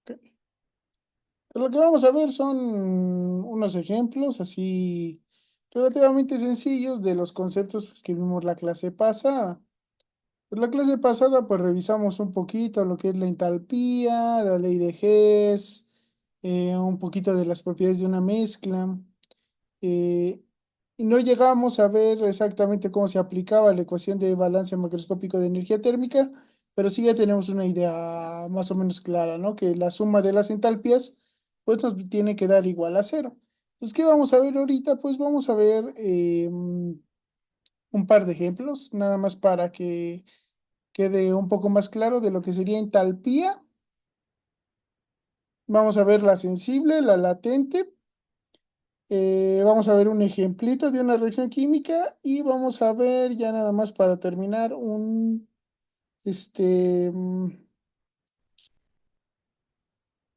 Ok. Lo que vamos a ver son unos ejemplos así relativamente sencillos de los conceptos pues, que vimos la clase pasada. En la clase pasada pues revisamos un poquito lo que es la entalpía, la ley de Hess, un poquito de las propiedades de una mezcla. eh, y no llegamos a ver exactamente cómo se aplicaba la ecuación de balance macroscópico de energía térmica, pero sí ya tenemos una idea más o menos clara, ¿no? Que la suma de las entalpías pues nos tiene que dar igual a cero. Entonces, ¿qué vamos a ver ahorita? Pues vamos a ver un par de ejemplos, nada más para que quede un poco más claro de lo que sería entalpía. Vamos a ver la sensible, la latente. Vamos a ver un ejemplito de una reacción química y vamos a ver ya nada más para terminar este,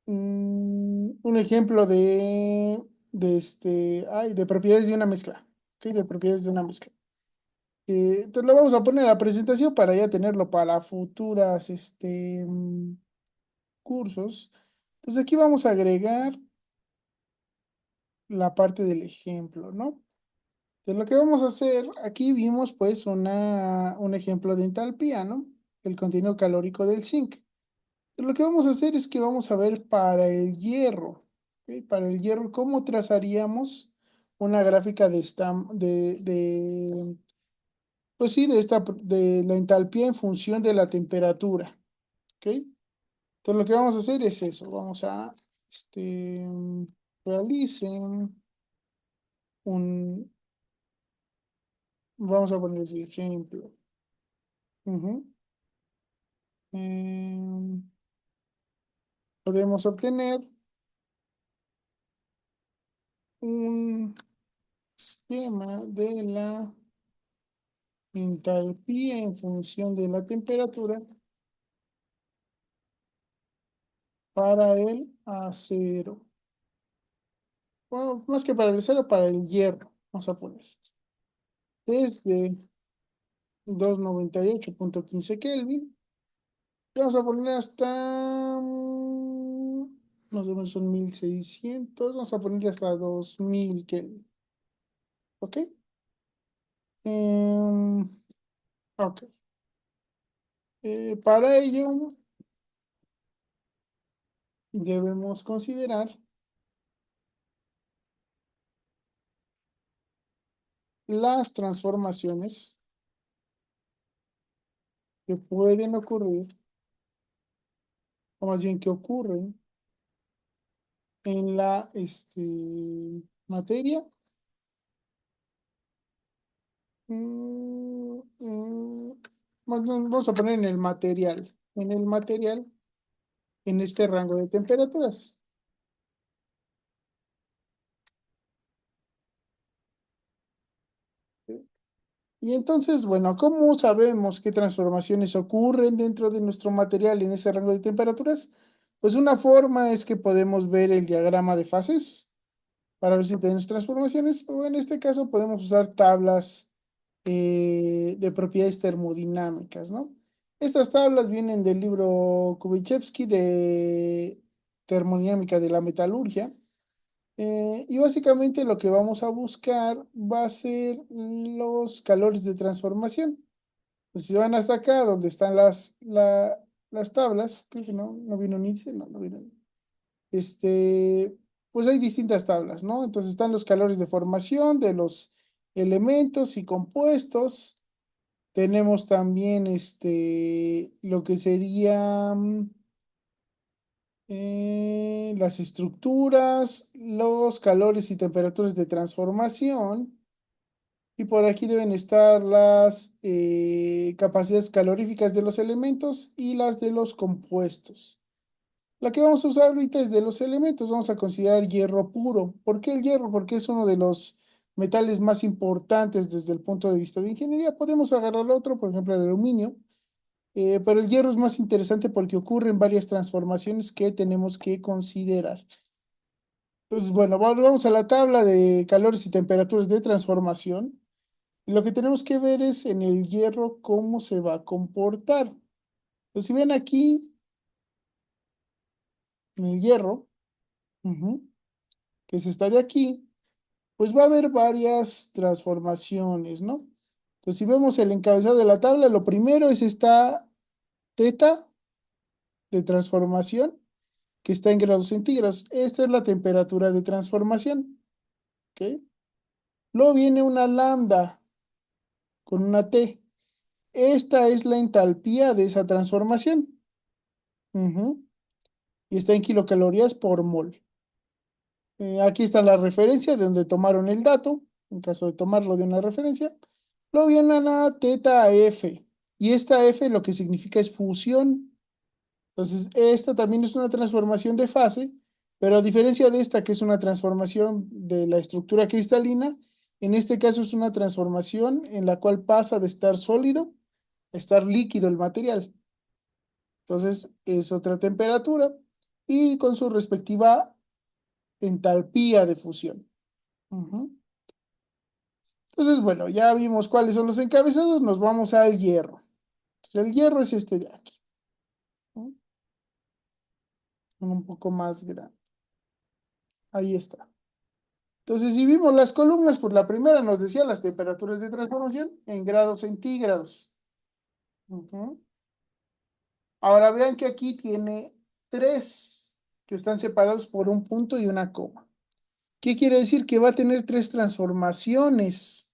un ejemplo de propiedades de una mezcla. ¿Ok? De propiedades de una mezcla. Entonces lo vamos a poner a la presentación para ya tenerlo para futuras cursos. Entonces aquí vamos a agregar la parte del ejemplo, ¿no? De lo que vamos a hacer, aquí vimos pues un ejemplo de entalpía, ¿no? El contenido calórico del zinc. Lo que vamos a hacer es que vamos a ver para el hierro, ¿ok? Para el hierro, ¿cómo trazaríamos una gráfica pues sí, de la entalpía en función de la temperatura, ¿ok? Entonces lo que vamos a hacer es eso, realicen un, vamos a poner ese ejemplo. Ujú. Em, Podemos obtener un esquema de la entalpía en función de la temperatura para el acero. Bueno, más que para el acero, para el hierro. Vamos a poner. Desde 298.15 Kelvin. Vamos a poner hasta más o menos son 1600. Vamos a ponerle hasta 2000 Kelvin. ¿Ok? Em, ok. Para ello debemos considerar las transformaciones que pueden ocurrir, o más bien que ocurren en la materia. Mm, mm, vamos a poner en el material, en este rango de temperaturas. Y entonces, bueno, ¿cómo sabemos qué transformaciones ocurren dentro de nuestro material en ese rango de temperaturas? Pues una forma es que podemos ver el diagrama de fases para ver si tenemos transformaciones, o en este caso podemos usar tablas de propiedades termodinámicas, ¿no? Estas tablas vienen del libro Kubichevsky de Termodinámica de la Metalurgia, y básicamente lo que vamos a buscar va a ser los calores de transformación. Pues si van hasta acá, donde están las tablas, creo que no vino un índice, no vino. Este, pues hay distintas tablas, ¿no? Entonces están los calores de formación de los elementos y compuestos. Tenemos también lo que serían las estructuras, los calores y temperaturas de transformación. Y por aquí deben estar las capacidades caloríficas de los elementos y las de los compuestos. La que vamos a usar ahorita es de los elementos. Vamos a considerar hierro puro. ¿Por qué el hierro? Porque es uno de los metales más importantes desde el punto de vista de ingeniería. Podemos agarrar otro, por ejemplo, el aluminio, pero el hierro es más interesante porque ocurren varias transformaciones que tenemos que considerar. Entonces, bueno, vamos a la tabla de calores y temperaturas de transformación. Lo que tenemos que ver es en el hierro cómo se va a comportar. Pues si ven aquí, en el hierro, ujú, que es esta de aquí, pues va a haber varias transformaciones, ¿no? Entonces, si vemos el encabezado de la tabla, lo primero es esta teta de transformación que está en grados centígrados. Esta es la temperatura de transformación, ¿ok? Luego viene una lambda con una T. Esta es la entalpía de esa transformación. Ujú. Y está en kilocalorías por mol. Aquí está la referencia de donde tomaron el dato, en caso de tomarlo de una referencia. Luego viene una teta F. Y esta F lo que significa es fusión. Entonces, esta también es una transformación de fase, pero a diferencia de esta, que es una transformación de la estructura cristalina, en este caso es una transformación en la cual pasa de estar sólido a estar líquido el material. Entonces, es otra temperatura y con su respectiva entalpía de fusión. Ujú. Entonces, bueno, ya vimos cuáles son los encabezados, nos vamos al hierro. Entonces, el hierro es este de aquí, ¿no? Un poco más grande. Ahí está. Entonces, si vimos las columnas, pues la primera nos decía las temperaturas de transformación en grados centígrados. Ujú. Ahora vean que aquí tiene tres que están separados por un punto y una coma. ¿Qué quiere decir? Que va a tener tres transformaciones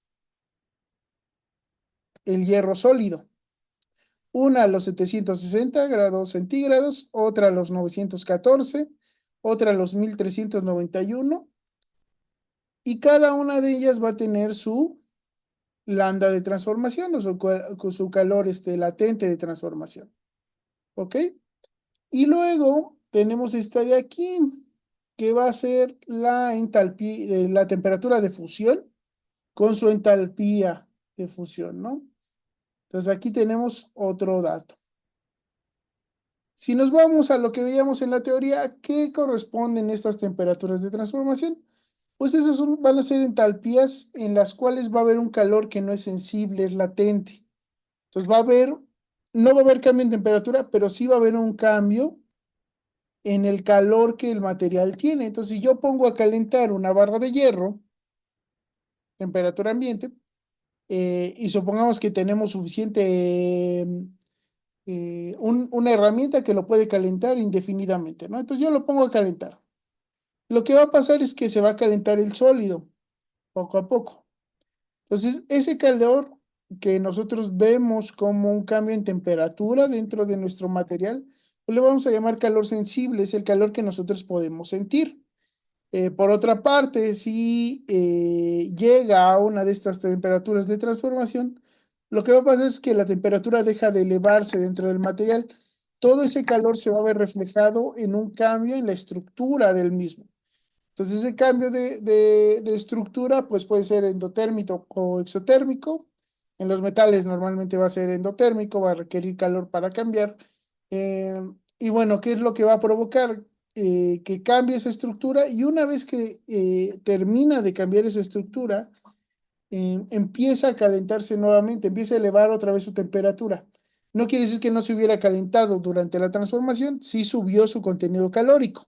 el hierro sólido. Una a los 760 grados centígrados, otra a los 914, otra a los 1391, y cada una de ellas va a tener su lambda de transformación o su calor latente de transformación. ¿Ok? Y luego tenemos esta de aquí, que va a ser la entalpía, la temperatura de fusión con su entalpía de fusión, ¿no? Entonces aquí tenemos otro dato. Si nos vamos a lo que veíamos en la teoría, ¿qué corresponden estas temperaturas de transformación? Pues van a ser entalpías en las cuales va a haber un calor que no es sensible, es latente. Entonces no va a haber cambio en temperatura, pero sí va a haber un cambio en el calor que el material tiene. Entonces, si yo pongo a calentar una barra de hierro, temperatura ambiente, y supongamos que tenemos suficiente, una herramienta que lo puede calentar indefinidamente, ¿no? Entonces yo lo pongo a calentar. Lo que va a pasar es que se va a calentar el sólido poco a poco. Entonces, ese calor que nosotros vemos como un cambio en temperatura dentro de nuestro material, pues le vamos a llamar calor sensible, es el calor que nosotros podemos sentir. Por otra parte, si llega a una de estas temperaturas de transformación, lo que va a pasar es que la temperatura deja de elevarse dentro del material. Todo ese calor se va a ver reflejado en un cambio en la estructura del mismo. Entonces, ese cambio de estructura, pues puede ser endotérmico o exotérmico. En los metales normalmente va a ser endotérmico, va a requerir calor para cambiar. Eh, y bueno, ¿qué es lo que va a provocar? Que cambie esa estructura y una vez que termina de cambiar esa estructura, empieza a calentarse nuevamente, empieza a elevar otra vez su temperatura. No quiere decir que no se hubiera calentado durante la transformación, sí subió su contenido calórico,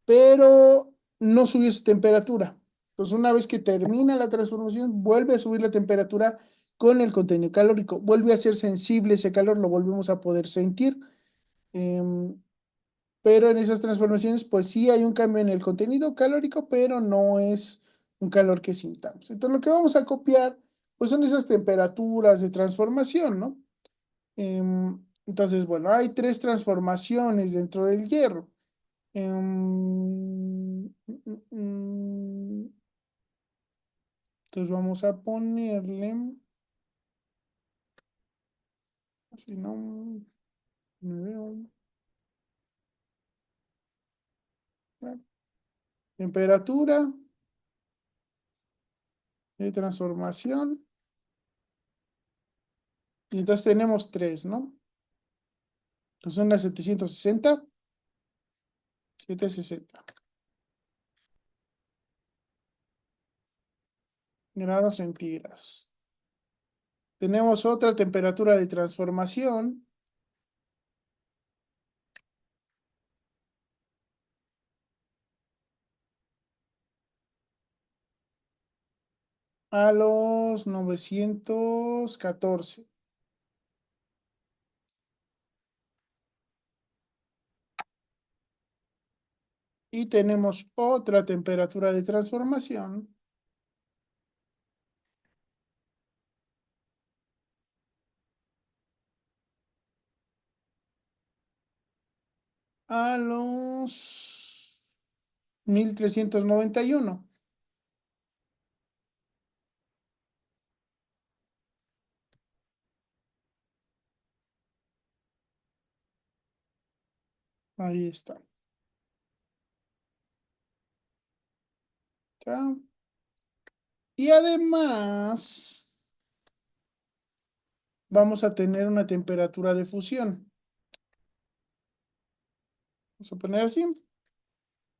pero no subió su temperatura. Entonces, una vez que termina la transformación, vuelve a subir la temperatura con el contenido calórico, vuelve a ser sensible ese calor, lo volvemos a poder sentir. Em, pero en esas transformaciones, pues sí hay un cambio en el contenido calórico, pero no es un calor que sintamos. Entonces, lo que vamos a copiar, pues son esas temperaturas de transformación, ¿no? Entonces, bueno, hay tres transformaciones dentro del hierro. Entonces vamos a ponerle, si no me veo, bueno, temperatura de transformación. Y entonces tenemos tres, ¿no? Entonces son las 760 grados centígrados. Tenemos otra temperatura de transformación a los 914. Y tenemos otra temperatura de transformación a los 1391. Ahí está. ¿Está? Y además vamos a tener una temperatura de fusión. Vamos a poner así.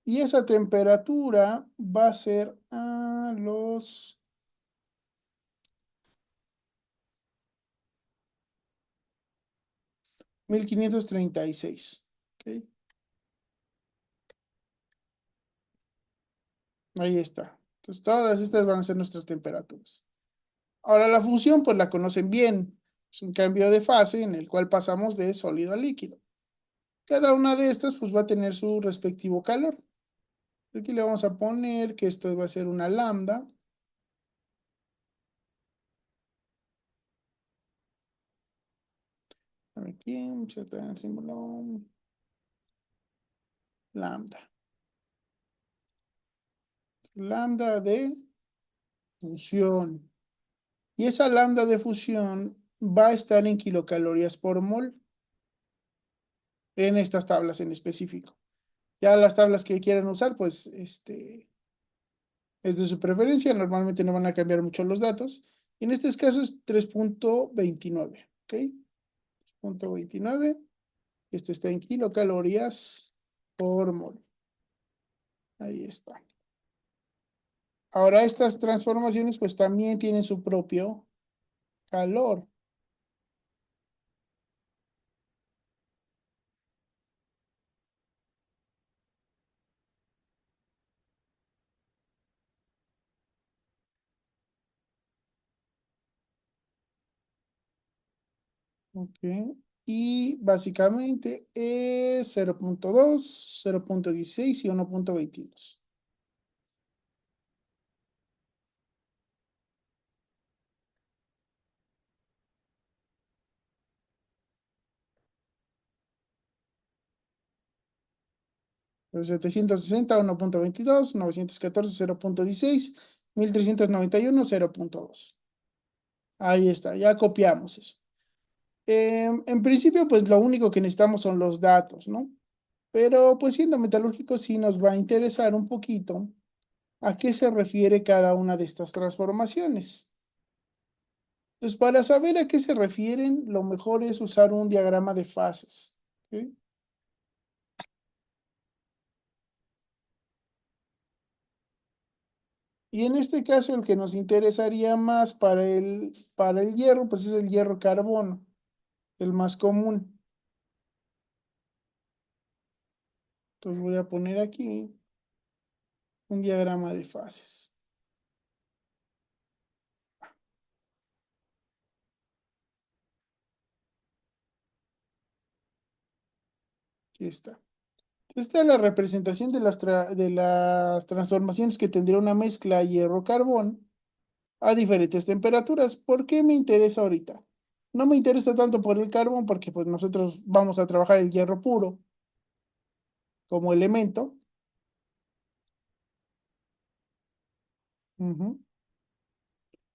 Y esa temperatura va a ser a los 1536. ¿Ok? Ahí está. Entonces, todas estas van a ser nuestras temperaturas. Ahora, la fusión, pues la conocen bien. Es un cambio de fase en el cual pasamos de sólido a líquido. Cada una de estas, pues va a tener su respectivo calor. Aquí le vamos a poner que esto va a ser una lambda. Aquí, insertar el símbolo lambda. Lambda de fusión. Y esa lambda de fusión va a estar en kilocalorías por mol en estas tablas en específico. Ya las tablas que quieran usar, pues es de su preferencia. Normalmente no van a cambiar mucho los datos. Y en este caso es 3.29. ¿Ok? 3.29. Esto está en kilocalorías por mol. Ahí está. Ahora estas transformaciones pues también tienen su propio calor. Ok. Y básicamente es 0.2, 0.16 y 1.22. Los 760, 1.22, 914, 0.16, 1391, 0.2. Ahí está, ya copiamos eso. En principio, pues lo único que necesitamos son los datos, ¿no? Pero pues siendo metalúrgico sí nos va a interesar un poquito a qué se refiere cada una de estas transformaciones. Pues para saber a qué se refieren, lo mejor es usar un diagrama de fases. ¿Ok? Y en este caso, el que nos interesaría más para el hierro, pues es el hierro carbono, el más común. Entonces voy a poner aquí un diagrama de fases. Aquí está. Esta es la representación de de las transformaciones que tendría una mezcla hierro-carbón a diferentes temperaturas. ¿Por qué me interesa ahorita? No me interesa tanto por el carbón porque pues nosotros vamos a trabajar el hierro puro como elemento. Ujú.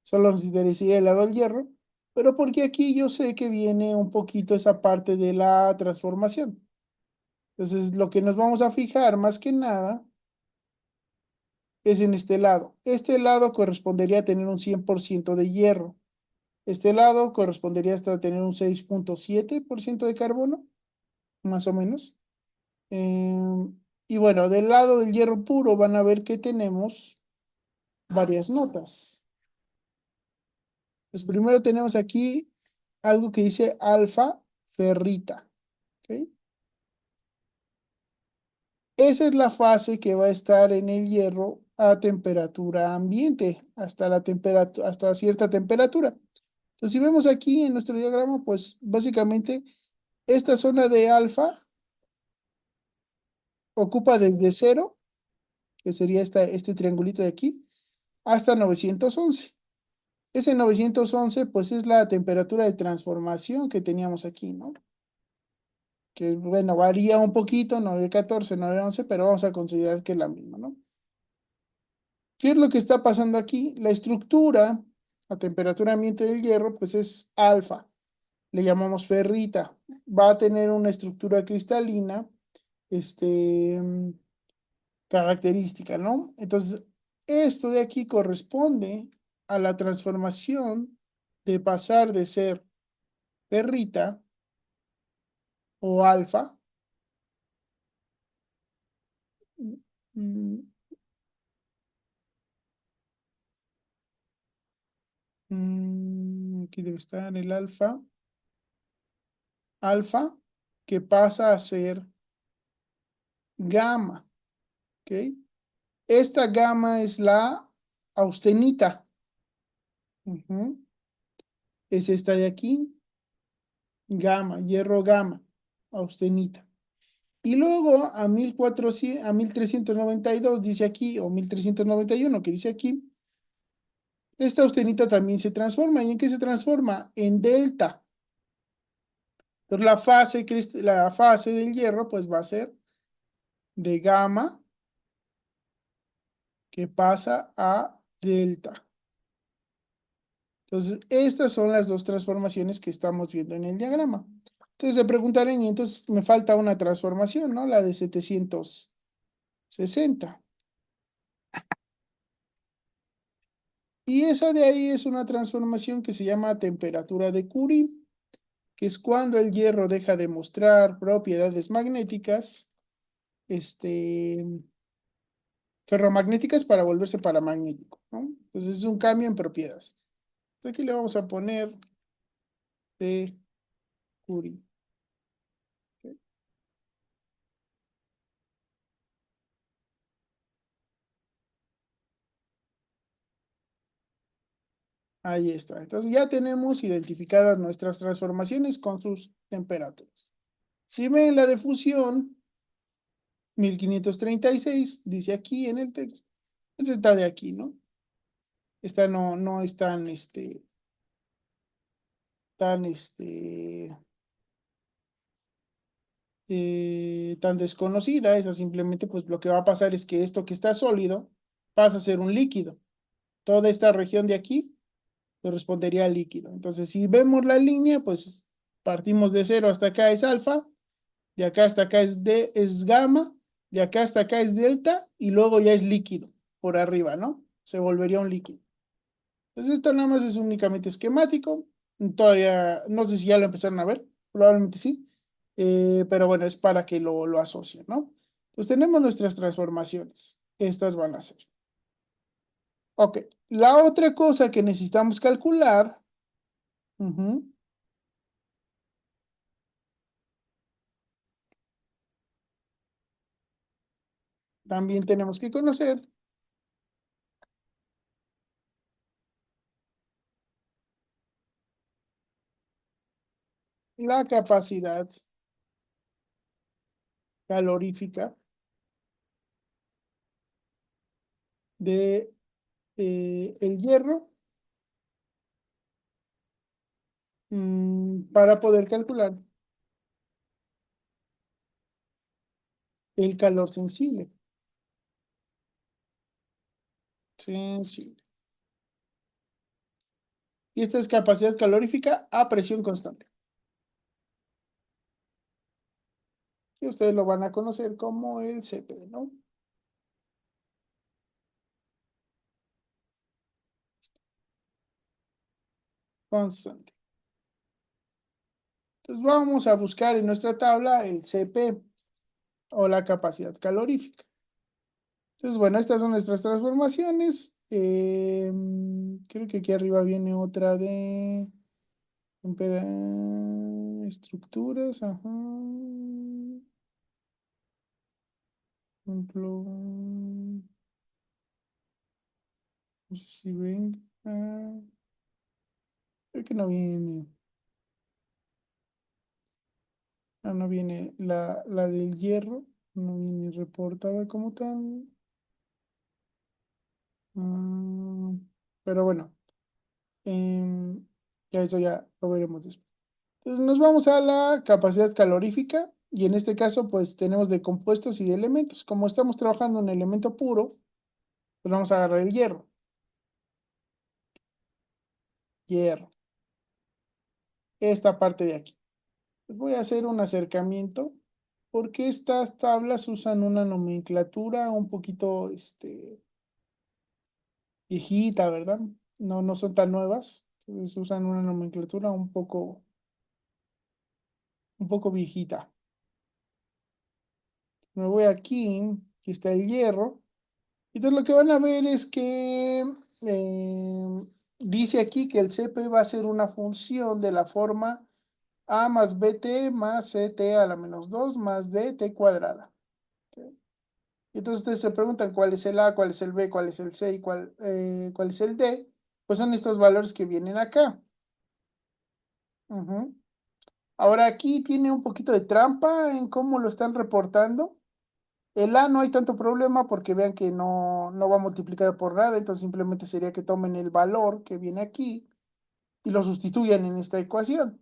Solo nos interesaría el lado del hierro, pero porque aquí yo sé que viene un poquito esa parte de la transformación. Entonces, lo que nos vamos a fijar más que nada es en este lado. Este lado correspondería a tener un 100% de hierro. Este lado correspondería hasta tener un 6.7% de carbono, más o menos. Y bueno, del lado del hierro puro van a ver que tenemos varias notas. Pues primero tenemos aquí algo que dice alfa ferrita. ¿Ok? Esa es la fase que va a estar en el hierro a temperatura ambiente, hasta la temperatura, hasta cierta temperatura. Entonces, si vemos aquí en nuestro diagrama, pues básicamente esta zona de alfa ocupa desde cero, que sería este triangulito de aquí, hasta 911. Ese 911, pues es la temperatura de transformación que teníamos aquí, ¿no? Que, bueno, varía un poquito, 914, 911, pero vamos a considerar que es la misma, ¿no? ¿Qué es lo que está pasando aquí? La estructura a temperatura ambiente del hierro, pues es alfa, le llamamos ferrita. Va a tener una estructura cristalina, este, característica, ¿no? Entonces, esto de aquí corresponde a la transformación de pasar de ser ferrita o alfa. mm, Aquí debe estar el alfa, alfa, que pasa a ser gamma, ¿ok? Esta gamma es la austenita. Ujú. Es esta de aquí, gamma, hierro gamma, austenita. Y luego a 1400, a 1392 dice aquí, o 1391 que dice aquí, esta austenita también se transforma. ¿Y en qué se transforma? En delta. Entonces la fase del hierro pues va a ser de gamma que pasa a delta. Entonces, estas son las dos transformaciones que estamos viendo en el diagrama. Entonces se preguntarán, y entonces me falta una transformación, ¿no? La de 760. Y esa de ahí es una transformación que se llama temperatura de Curie, que es cuando el hierro deja de mostrar propiedades magnéticas, este, ferromagnéticas para volverse paramagnético, ¿no? Entonces es un cambio en propiedades. Entonces, aquí le vamos a poner de Curie. Ahí está. Entonces ya tenemos identificadas nuestras transformaciones con sus temperaturas. Si ven la de fusión, 1536 dice aquí en el texto, pues está de aquí, ¿no? Esta no es tan desconocida. Esa simplemente, pues lo que va a pasar es que esto que está sólido pasa a ser un líquido. Toda esta región de aquí correspondería al líquido. Entonces, si vemos la línea, pues partimos de cero hasta acá es alfa, de acá hasta acá es gamma, de acá hasta acá es delta, y luego ya es líquido por arriba, ¿no? Se volvería un líquido. Entonces, esto nada más es únicamente esquemático. Todavía, no sé si ya lo empezaron a ver, probablemente sí, pero bueno, es para que lo asocien, ¿no? Pues tenemos nuestras transformaciones. Estas van a ser. Ok, la otra cosa que necesitamos calcular, ujú, también tenemos que conocer la capacidad calorífica de el hierro, para poder calcular el calor sensible. Sensible. Y esta es capacidad calorífica a presión constante. Y ustedes lo van a conocer como el CP, ¿no? Constante. Entonces vamos a buscar en nuestra tabla el CP o la capacidad calorífica. Entonces, bueno, estas son nuestras transformaciones. Creo que aquí arriba viene otra de estructuras. Ajá. Ejemplo, No sé si ven. Creo que no viene. No viene la del hierro. No viene reportada como tal. Mm, pero bueno, em, ya eso ya lo veremos después. Entonces nos vamos a la capacidad calorífica y en este caso pues tenemos de compuestos y de elementos. Como estamos trabajando en elemento puro, pues vamos a agarrar el hierro. Hierro. Esta parte de aquí. Pues voy a hacer un acercamiento porque estas tablas usan una nomenclatura un poquito viejita, ¿verdad? No son tan nuevas. Entonces usan una nomenclatura un poco viejita. Me voy aquí, aquí está el hierro. Entonces lo que van a ver es que dice aquí que el CP va a ser una función de la forma A más BT más CT a la menos 2 más DT cuadrada. ¿Ok? Entonces ustedes se preguntan cuál es el A, cuál es el B, cuál es el C y cuál es el D. Pues son estos valores que vienen acá. Ujú. Ahora aquí tiene un poquito de trampa en cómo lo están reportando. El A no hay tanto problema porque vean que no va multiplicado por nada, entonces simplemente sería que tomen el valor que viene aquí y lo sustituyan en esta ecuación.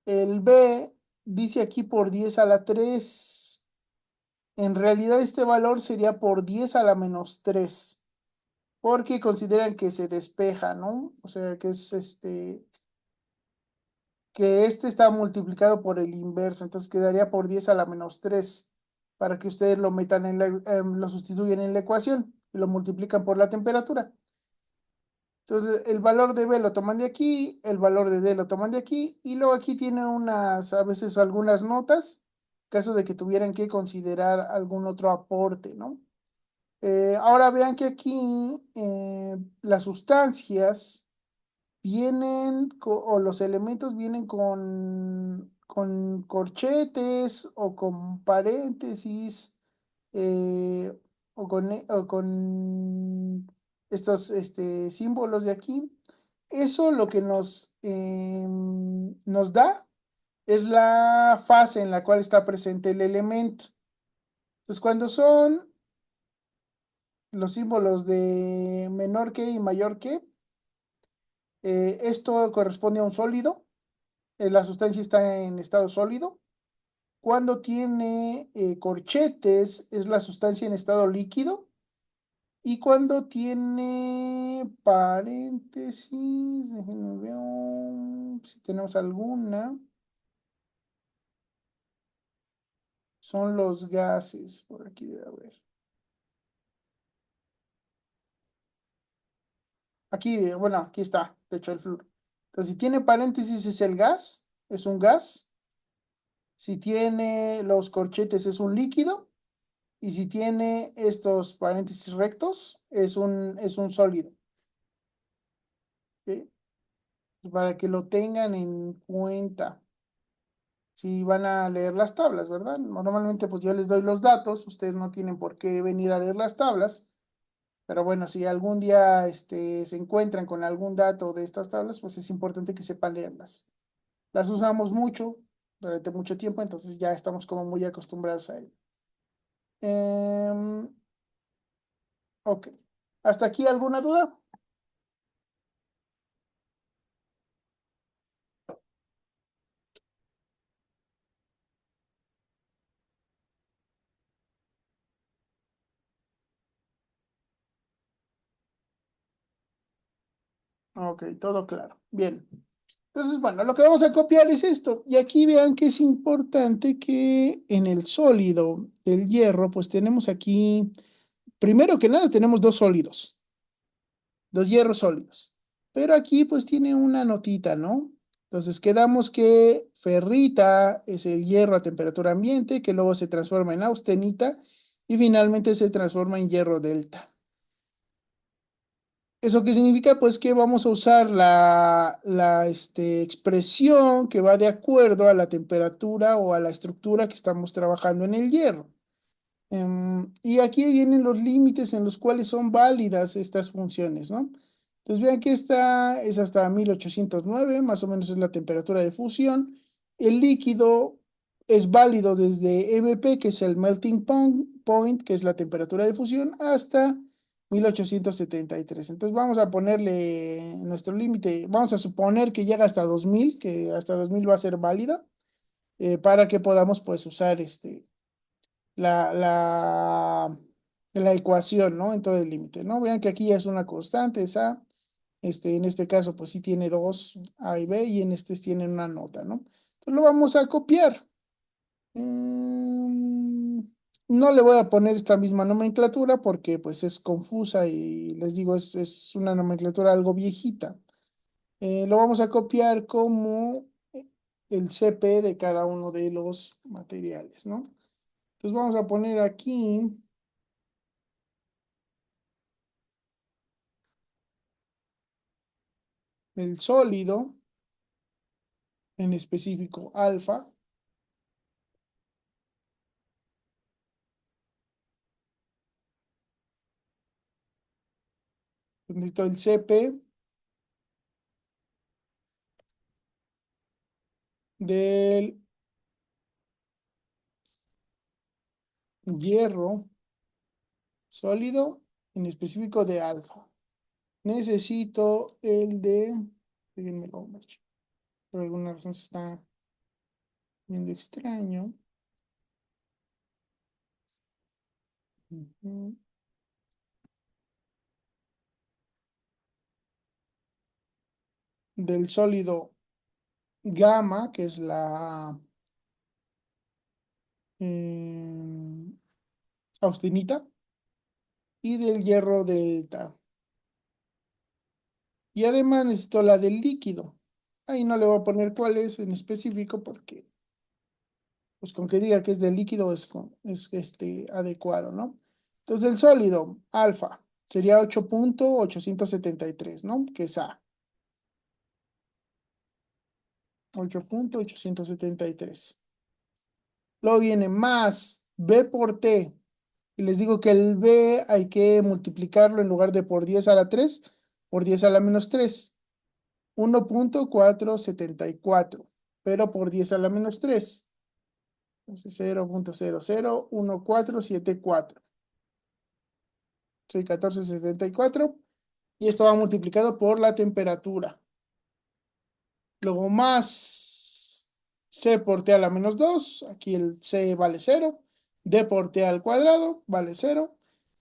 El B dice aquí por 10 a la 3. En realidad este valor sería por 10 a la menos 3 porque consideran que se despeja, ¿no? O sea, que es que este está multiplicado por el inverso, entonces quedaría por 10 a la menos 3 para que ustedes lo metan lo sustituyen en la ecuación y lo multiplican por la temperatura. Entonces, el valor de B lo toman de aquí, el valor de D lo toman de aquí, y luego aquí tiene a veces algunas notas, en caso de que tuvieran que considerar algún otro aporte, ¿no? Ahora vean que aquí las sustancias o los elementos vienen con corchetes o con paréntesis o con estos símbolos de aquí. Eso lo que nos da es la fase en la cual está presente el elemento. Entonces, cuando son los símbolos de menor que y mayor que, esto corresponde a un sólido. La sustancia está en estado sólido. Cuando tiene corchetes, es la sustancia en estado líquido. Y cuando tiene paréntesis, déjenme ver si tenemos alguna, son los gases. Por aquí debe haber. Aquí, bueno, aquí está, de hecho, el flúor. Entonces, si tiene paréntesis es el gas, es un gas. Si tiene los corchetes es un líquido. Y si tiene estos paréntesis rectos, es un sólido. ¿Ok? Para que lo tengan en cuenta. Si van a leer las tablas, ¿verdad? Normalmente pues yo les doy los datos, ustedes no tienen por qué venir a leer las tablas, pero bueno, si algún día se encuentran con algún dato de estas tablas, pues es importante que sepan leerlas. Las usamos mucho durante mucho tiempo, entonces ya estamos como muy acostumbrados a ello. Em, ok. ¿Hasta aquí alguna duda? Ok, todo claro. Bien. Entonces, bueno, lo que vamos a copiar es esto. Y aquí vean que es importante que en el sólido del hierro, pues tenemos aquí, primero que nada, tenemos dos hierros sólidos. Pero aquí pues tiene una notita, ¿no? Entonces quedamos que ferrita es el hierro a temperatura ambiente, que luego se transforma en austenita y finalmente se transforma en hierro delta. ¿Eso qué significa? Pues que vamos a usar la expresión que va de acuerdo a la temperatura o a la estructura que estamos trabajando en el hierro. Y aquí vienen los límites en los cuales son válidas estas funciones, ¿no? Entonces vean que esta es hasta 1809, más o menos es la temperatura de fusión. El líquido es válido desde MP, que es el point, que es la temperatura de fusión, hasta 1873. Entonces vamos a ponerle nuestro límite, vamos a suponer que llega hasta 2000, que hasta 2000 va a ser válida, para que podamos pues usar la, la, la ecuación, ¿no? En todo el límite, ¿no? Vean que aquí ya es una constante, esa, en este caso, pues sí tiene dos A y B, y en este tienen una nota, ¿no? Entonces lo vamos a copiar. Mm, no le voy a poner esta misma nomenclatura porque pues es confusa y les digo, es una nomenclatura algo viejita. Lo vamos a copiar como el CP de cada uno de los materiales, ¿no? Entonces vamos a poner aquí el sólido, en específico alfa. Necesito el CP del hierro sólido, en específico de alfa. Necesito el de... déjenmelo ver, por alguna razón se está viendo extraño. Ujú. Del sólido gamma, que es la eh, austenita, y del hierro delta. Y además necesito la del líquido. Ahí no le voy a poner cuál es en específico porque, pues con que diga que es del líquido es adecuado, ¿no? Entonces el sólido, alfa, sería 8.873, ¿no? Que es A, 8.873. Luego viene más B por T. Y les digo que el B hay que multiplicarlo en lugar de por 10 a la 3, por 10 a la menos 3. 1.474, pero por 10 a la menos 3. Entonces 0.001474. Soy 1474. Y esto va multiplicado por la temperatura. Luego más C por T a la menos 2. Aquí el C vale 0. D por T al cuadrado vale 0.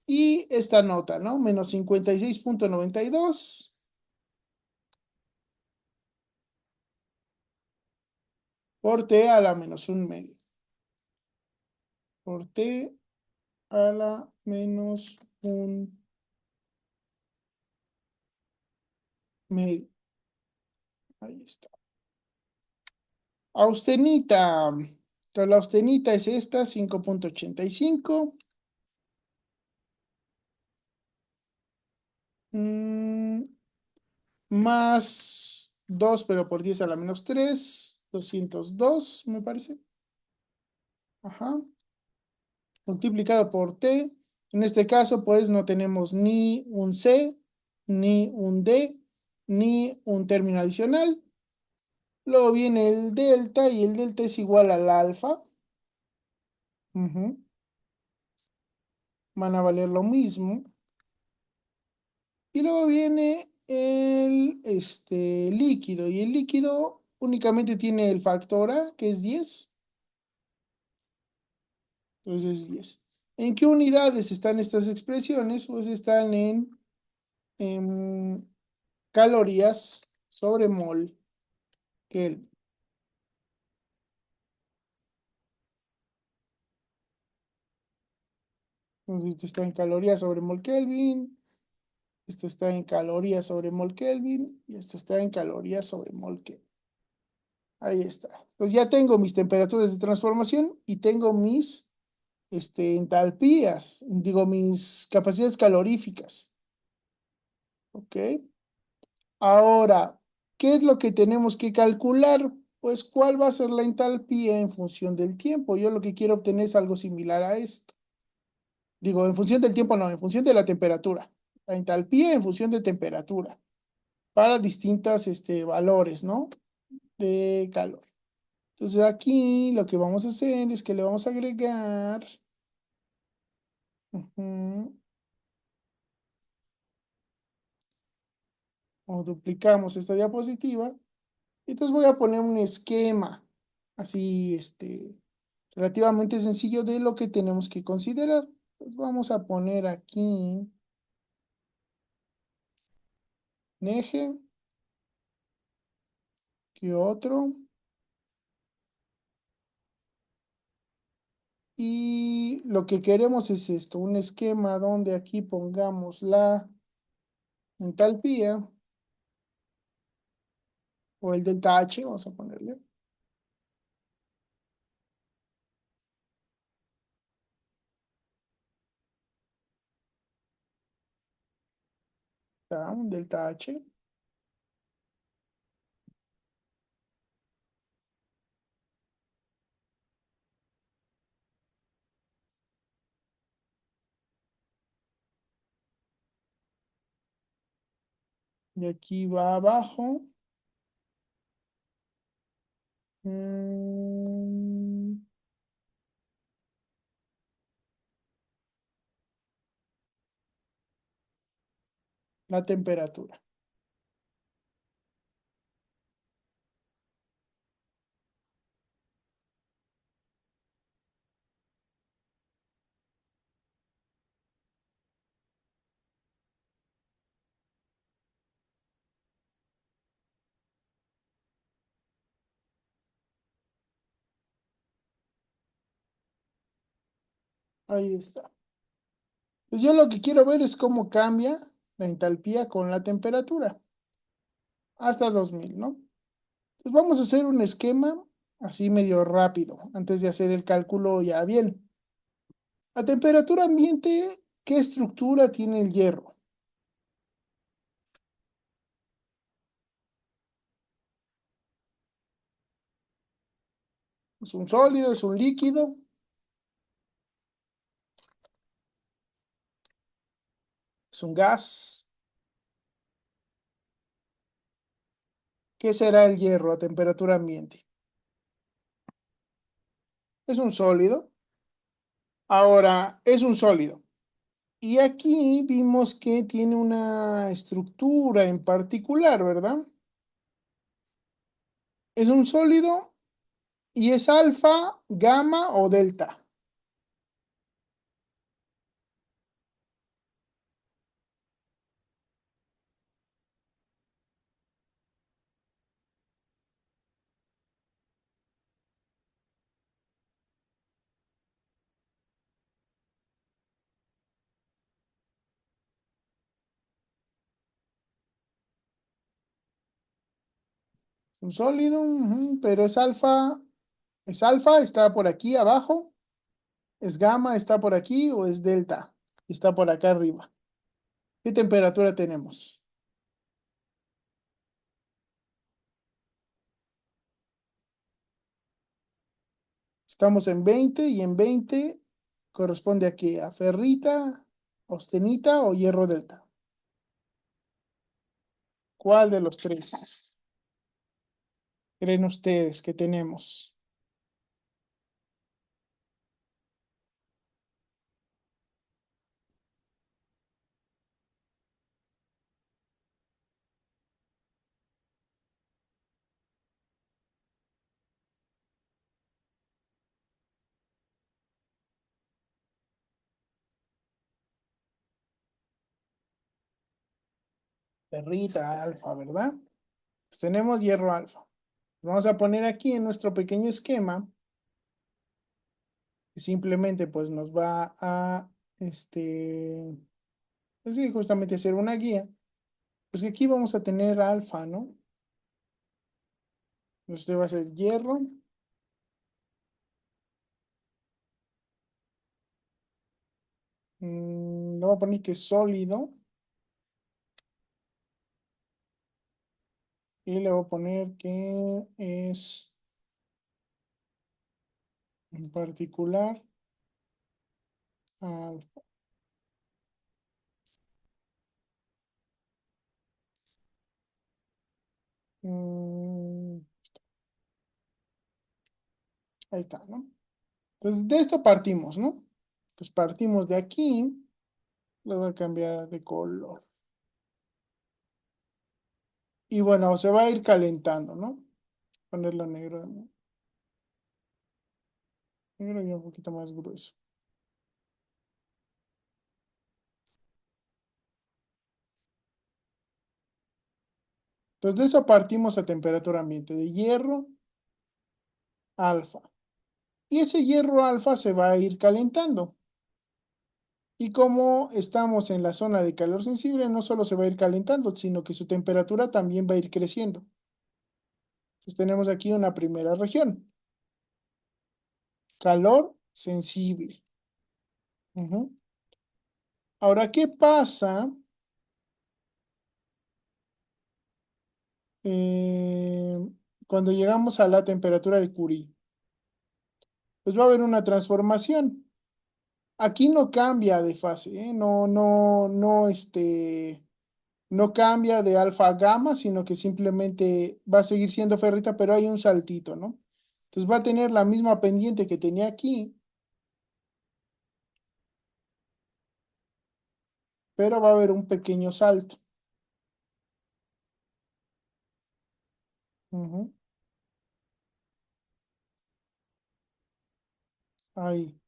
Y esta nota, ¿no? Menos 56.92 por T a la menos un medio. Por T a la menos un medio. Ahí está. Austenita. Entonces, la austenita es esta, 5.85. mm, Más 2 pero por 10 a la menos 3. 202 me parece. Ajá. Multiplicado por T. En este caso, pues no tenemos ni un C, ni un D, ni un término adicional. Luego viene el delta y el delta es igual al alfa. Ujú. Van a valer lo mismo. Y luego viene el líquido. Y el líquido únicamente tiene el factor A, que es 10. Entonces es 10. ¿En qué unidades están estas expresiones? Pues están en calorías sobre mol Kelvin. Entonces esto está en calorías sobre mol Kelvin. Esto está en calorías sobre mol Kelvin. Y esto está en calorías sobre mol Kelvin. Ahí está. Pues ya tengo mis temperaturas de transformación y tengo mis entalpías, digo, mis capacidades caloríficas. ¿Ok? Ahora, ¿qué es lo que tenemos que calcular? Pues, ¿cuál va a ser la entalpía en función del tiempo? Yo lo que quiero obtener es algo similar a esto. Digo, en función del tiempo, no, en función de la temperatura. La entalpía en función de temperatura para distintos valores, ¿no? De calor. Entonces aquí lo que vamos a hacer es que le vamos a agregar, ujú, o duplicamos esta diapositiva. Entonces voy a poner un esquema así, relativamente sencillo de lo que tenemos que considerar. Pues vamos a poner aquí un eje, que otro, y lo que queremos es esto, un esquema donde aquí pongamos la entalpía o el delta H, vamos a ponerle, un delta H, y aquí va abajo, mm, la temperatura. Ahí está. Pues yo lo que quiero ver es cómo cambia la entalpía con la temperatura hasta 2000, ¿no? Pues vamos a hacer un esquema así medio rápido antes de hacer el cálculo ya bien. A temperatura ambiente, ¿qué estructura tiene el hierro? ¿Es un sólido, es un líquido, es un gas? ¿Qué será el hierro a temperatura ambiente? Es un sólido. Ahora, es un sólido. Y aquí vimos que tiene una estructura en particular, ¿verdad? Es un sólido y es alfa, gamma o delta. Un sólido, ujú, pero es alfa, está por aquí abajo, es gamma, está por aquí, o es delta, está por acá arriba. ¿Qué temperatura tenemos? Estamos en 20 y en 20 corresponde a qué, a ferrita, austenita o hierro delta. ¿Cuál de los tres creen ustedes que tenemos? Ferrita alfa, ¿verdad? Pues tenemos hierro alfa. Vamos a poner aquí en nuestro pequeño esquema, que simplemente pues nos va a, pues sí, justamente hacer una guía. Pues que aquí vamos a tener alfa, ¿no? Este va a ser hierro. Le voy a poner que es sólido. Y le voy a poner que es en particular alfa. Mm, ahí está, ¿no? Entonces, de esto partimos, ¿no? Pues partimos de aquí, lo voy a cambiar de color. Y bueno, se va a ir calentando, ¿no? Ponerlo negro, ¿no? Negro y un poquito más grueso. Entonces, de eso partimos a temperatura ambiente, de hierro alfa. Y ese hierro alfa se va a ir calentando. Y como estamos en la zona de calor sensible, no solo se va a ir calentando, sino que su temperatura también va a ir creciendo. Entonces tenemos aquí una primera región, calor sensible. Ujú. Ahora, ¿qué pasa eh, cuando llegamos a la temperatura de Curie? Pues va a haber una transformación. Aquí no cambia de fase, ¿eh? No cambia de alfa a gamma, sino que simplemente va a seguir siendo ferrita, pero hay un saltito, ¿no? Entonces va a tener la misma pendiente que tenía aquí, pero va a haber un pequeño salto. Ujú, ahí.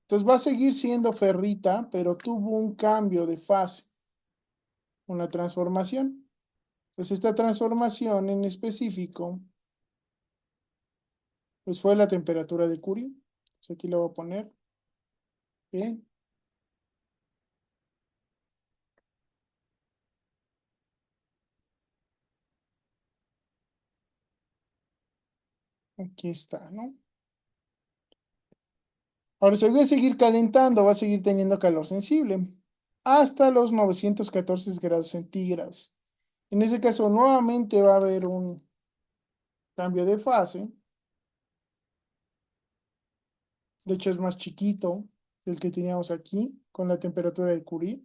Entonces va a seguir siendo ferrita, pero tuvo un cambio de fase, una transformación. Pues esta transformación en específico, pues fue la temperatura de Curie. Entonces aquí lo voy a poner. Bien, aquí está, ¿no? Ahora se va a seguir calentando, va a seguir teniendo calor sensible hasta los 914 grados centígrados. En ese caso, nuevamente va a haber un cambio de fase. De hecho, es más chiquito el que teníamos aquí con la temperatura de Curie.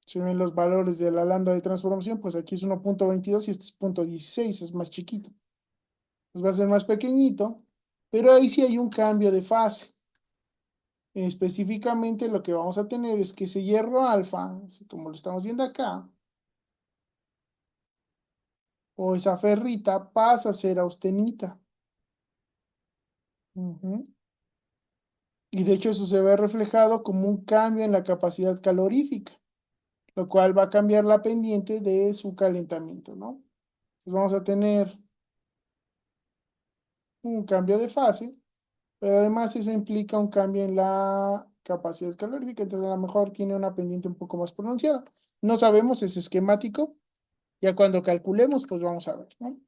Se ven los valores de la lambda de transformación, pues aquí es 1,22 y este es 0,16, es más chiquito. Pues va a ser más pequeñito, pero ahí sí hay un cambio de fase. Específicamente lo que vamos a tener es que ese hierro alfa, así como lo estamos viendo acá, o esa ferrita pasa a ser austenita. Ujú. Y de hecho eso se ve reflejado como un cambio en la capacidad calorífica, lo cual va a cambiar la pendiente de su calentamiento, ¿no? Pues vamos a tener un cambio de fase, pero además eso implica un cambio en la capacidad calorífica, entonces a lo mejor tiene una pendiente un poco más pronunciada. No sabemos, es esquemático, ya cuando calculemos, pues vamos a ver, ¿no?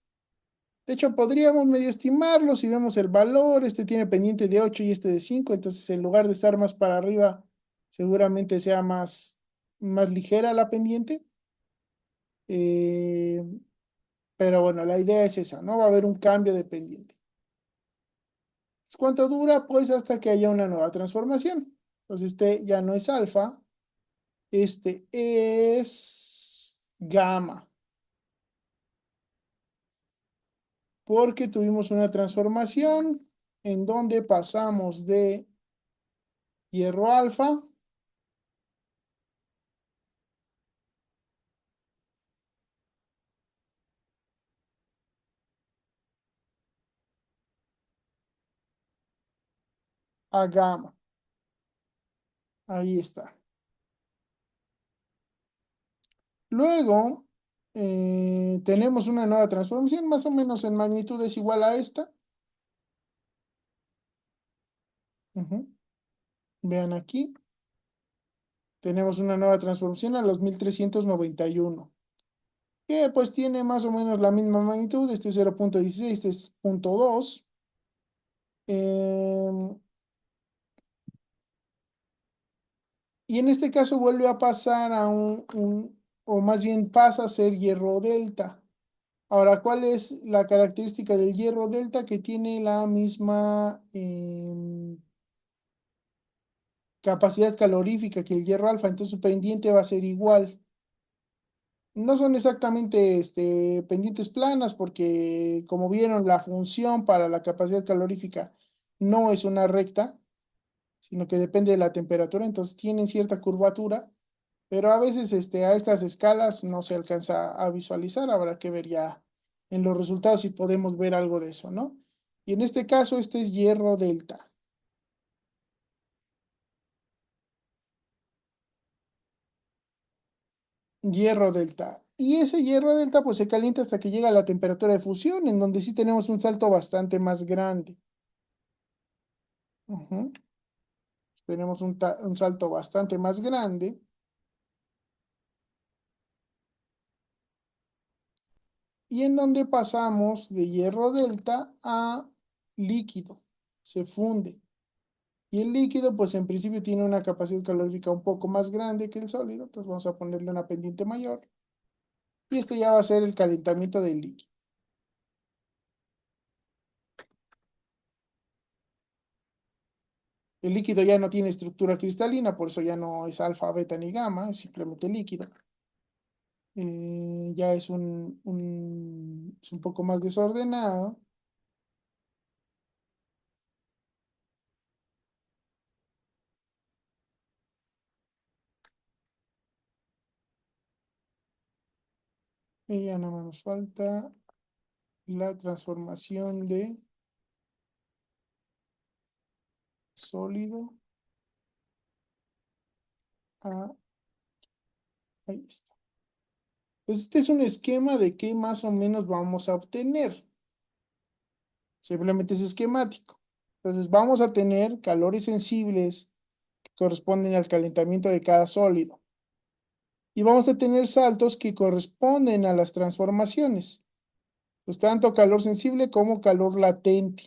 De hecho, podríamos medio estimarlo si vemos el valor, este tiene pendiente de 8 y este de 5, entonces en lugar de estar más para arriba, seguramente sea más ligera la pendiente. Eh, pero bueno, la idea es esa, ¿no? Va a haber un cambio de pendiente. ¿Cuánto dura? Pues hasta que haya una nueva transformación. Entonces este ya no es alfa, este es gamma, porque tuvimos una transformación en donde pasamos de hierro alfa a gamma. Ahí está. Luego tenemos una nueva transformación, más o menos en magnitud es igual a esta. Ujú. Vean aquí, tenemos una nueva transformación a los 1391, que pues tiene más o menos la misma magnitud. Este es 0,16, este es 0,2. Em, y en este caso vuelve a pasar a o más bien pasa a ser hierro delta. Ahora, ¿cuál es la característica del hierro delta? Que tiene la misma capacidad calorífica que el hierro alfa, entonces su pendiente va a ser igual. No son exactamente pendientes planas porque, como vieron, la función para la capacidad calorífica no es una recta, sino que depende de la temperatura, entonces tienen cierta curvatura, pero a veces a estas escalas no se alcanza a visualizar, habrá que ver ya en los resultados si podemos ver algo de eso, ¿no? Y en este caso, este es hierro delta, hierro delta. Y ese hierro delta pues se calienta hasta que llega a la temperatura de fusión, en donde sí tenemos un salto bastante más grande. Ujú. Tenemos un salto bastante más grande y en donde pasamos de hierro delta a líquido, se funde. Y el líquido, pues en principio tiene una capacidad calorífica un poco más grande que el sólido, entonces vamos a ponerle una pendiente mayor. Y este ya va a ser el calentamiento del líquido. El líquido ya no tiene estructura cristalina, por eso ya no es alfa, beta ni gamma, es simplemente líquido. Ya es un poco más desordenado. Y ya nada más nos falta la transformación de sólido a... Ahí está. Pues este es un esquema de qué más o menos vamos a obtener. Simplemente es esquemático. Entonces vamos a tener calores sensibles que corresponden al calentamiento de cada sólido. Y vamos a tener saltos que corresponden a las transformaciones. Pues tanto calor sensible como calor latente.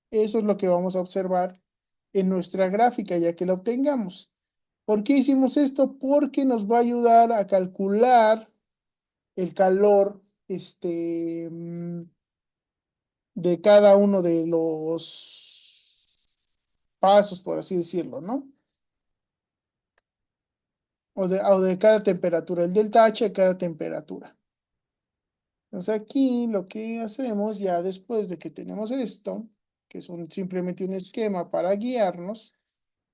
Eso es lo que vamos a observar en nuestra gráfica, ya que la obtengamos. ¿Por qué hicimos esto? Porque nos va a ayudar a calcular el calor de cada uno de los pasos, por así decirlo, ¿no? O de cada temperatura, el delta H de cada temperatura. Entonces aquí lo que hacemos ya después de que tenemos esto, que es simplemente un esquema para guiarnos,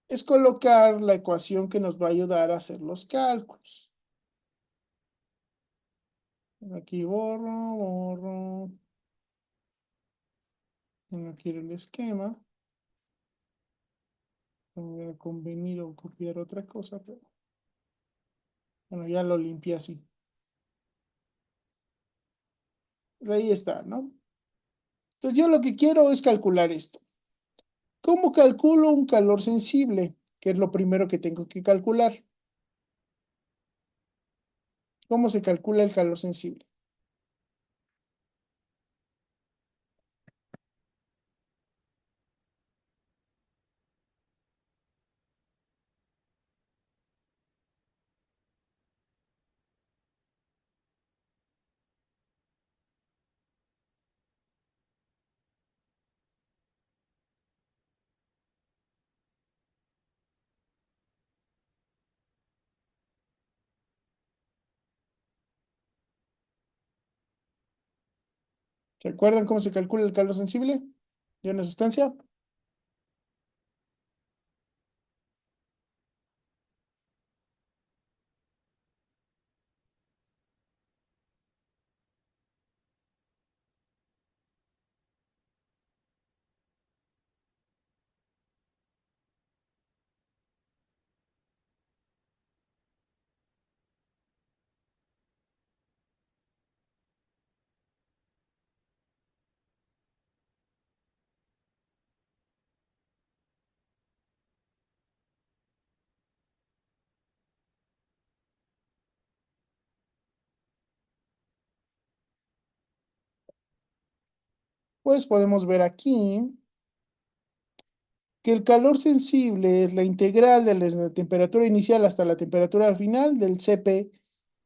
es colocar la ecuación que nos va a ayudar a hacer los cálculos. Aquí borro, no quiero el esquema. Me hubiera convenido copiar otra cosa, pero bueno, ya lo limpié así. Ahí está, ¿no? Entonces yo lo que quiero es calcular esto. ¿Cómo calculo un calor sensible? Que es lo primero que tengo que calcular. ¿Cómo se calcula el calor sensible? ¿Se acuerdan cómo se calcula el calor sensible de una sustancia? Pues podemos ver aquí que el calor sensible es la integral de la temperatura inicial hasta la temperatura final del Cp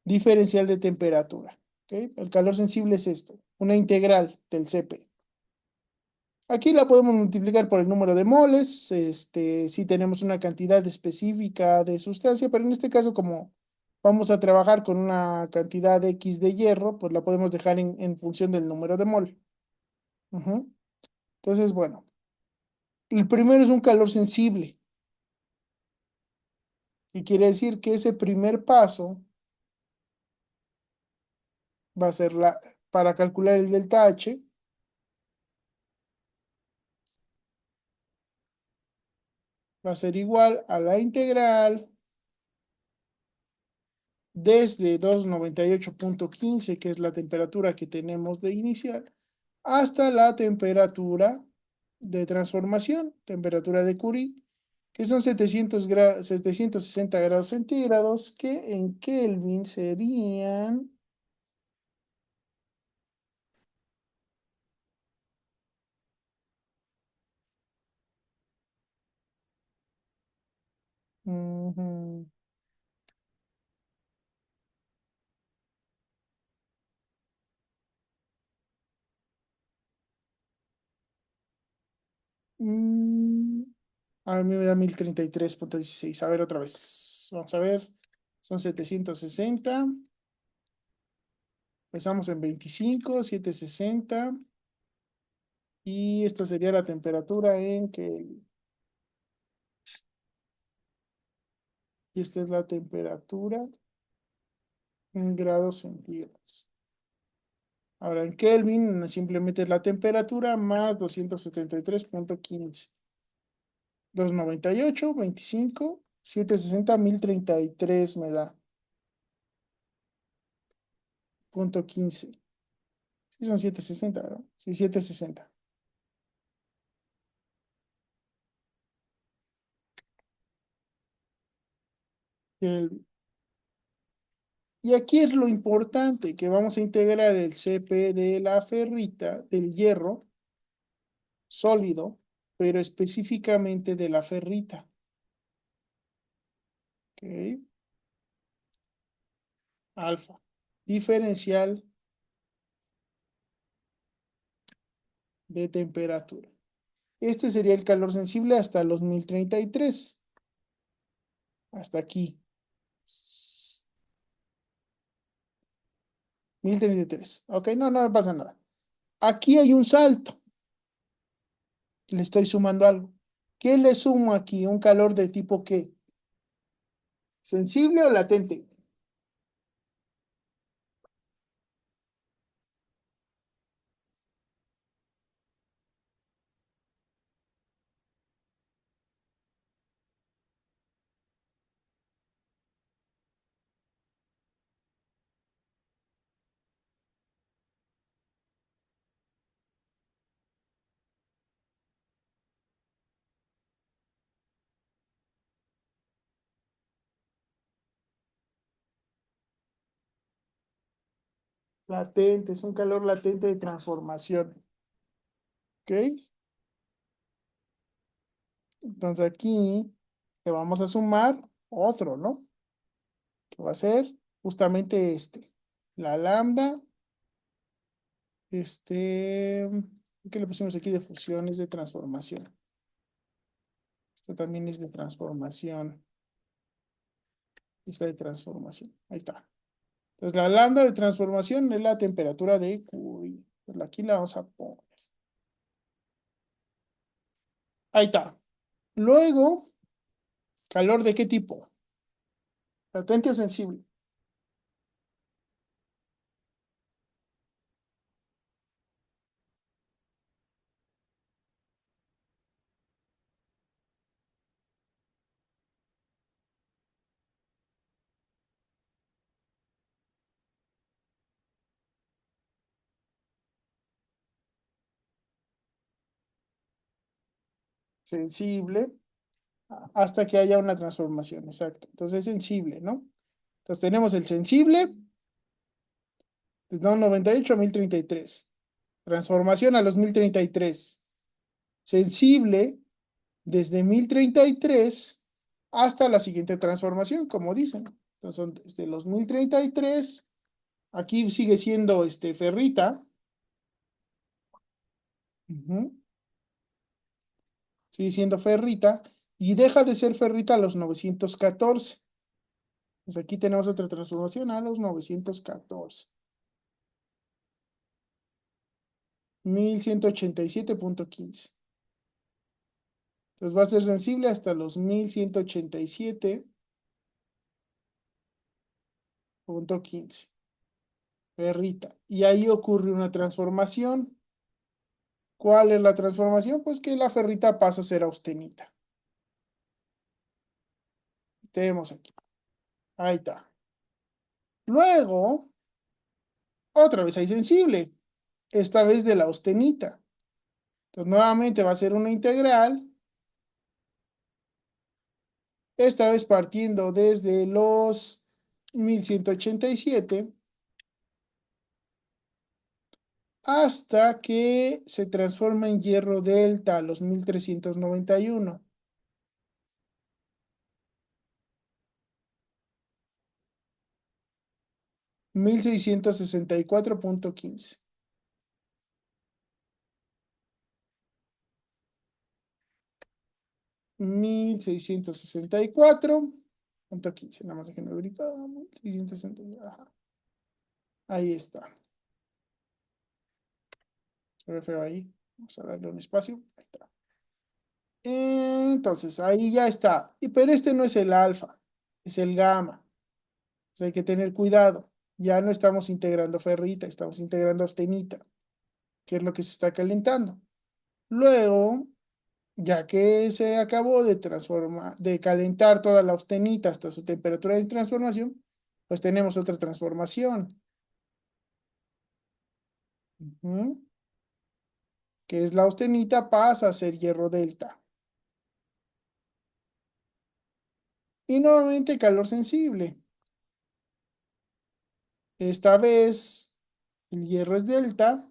diferencial de temperatura. ¿Ok? El calor sensible es esto, una integral del Cp. Aquí la podemos multiplicar por el número de moles, si tenemos una cantidad específica de sustancia, pero en este caso como vamos a trabajar con una cantidad X de hierro, pues la podemos dejar en función del número de mol. Ujú. Entonces, bueno, el primero es un calor sensible, y quiere decir que ese primer paso va a ser para calcular el delta H, va a ser igual a la integral desde 298.15, que es la temperatura que tenemos de inicial, hasta la temperatura de transformación, temperatura de Curie, que son 760 grados centígrados, que en Kelvin serían... ujú, mm, a mí me da 1033.16. A ver otra vez. Vamos a ver. Son 760. Empezamos en 25, 760. Y esta sería la temperatura en que... Y esta es la temperatura en grados centígrados. Ahora en Kelvin simplemente es la temperatura más 273.15. 298, 25, 760, 1033 me da. Punto 15. Sí, son 760, ¿verdad? Sí, 760. Y aquí es lo importante, que vamos a integrar el CP de la ferrita, del hierro sólido, pero específicamente de la ferrita. ¿Ok? Alfa. Diferencial de temperatura. Este sería el calor sensible hasta los 1033. Hasta aquí. 1033. Ok, no, no me pasa nada. Aquí hay un salto. Le estoy sumando algo. ¿Qué le sumo aquí? ¿Un calor de tipo qué? ¿Sensible o latente? Latente, es un calor latente de transformación. ¿Ok? Entonces aquí le vamos a sumar otro, ¿no? Que va a ser justamente este. La lambda, este, ¿qué le pusimos aquí de fusión? Es de transformación. Esta también es de transformación. Esta de transformación. Ahí está. Entonces la lambda de transformación es la temperatura de Curie. Pues aquí la vamos a poner. Ahí está. Luego, ¿calor de qué tipo? ¿Latente o sensible? Sensible hasta que haya una transformación, exacto. Entonces es sensible, ¿no? Entonces tenemos el sensible, desde 98 a 1033. Transformación a los 1033. Sensible desde 1033 hasta la siguiente transformación, como dicen. Entonces son desde los 1033, aquí sigue siendo ferrita, ujú, sigue siendo ferrita, y deja de ser ferrita a los 914. Pues aquí tenemos otra transformación a los 914. 1187.15. Entonces va a ser sensible hasta los 1187.15. Ferrita. Y ahí ocurre una transformación. ¿Cuál es la transformación? Pues que la ferrita pasa a ser austenita. Tenemos aquí. Ahí está. Luego, otra vez hay sensible. Esta vez de la austenita. Entonces nuevamente va a ser una integral. Esta vez partiendo desde los 1187 hasta que se transforma en hierro delta a los 1391. 1664.15. 1664.15. Nada más déjenme verificar. 1664. Ajá. Ahí está. Se ve feo ahí. Vamos a darle un espacio. Ahí está. Entonces, ahí ya está. Pero este no es el alfa, es el gamma. Entonces hay que tener cuidado. Ya no estamos integrando ferrita, estamos integrando austenita, que es lo que se está calentando. Luego, ya que se acabó de calentar toda la austenita hasta su temperatura de transformación, pues tenemos otra transformación, ujú, que es la austenita pasa a ser hierro delta. Y nuevamente calor sensible. Esta vez el hierro es delta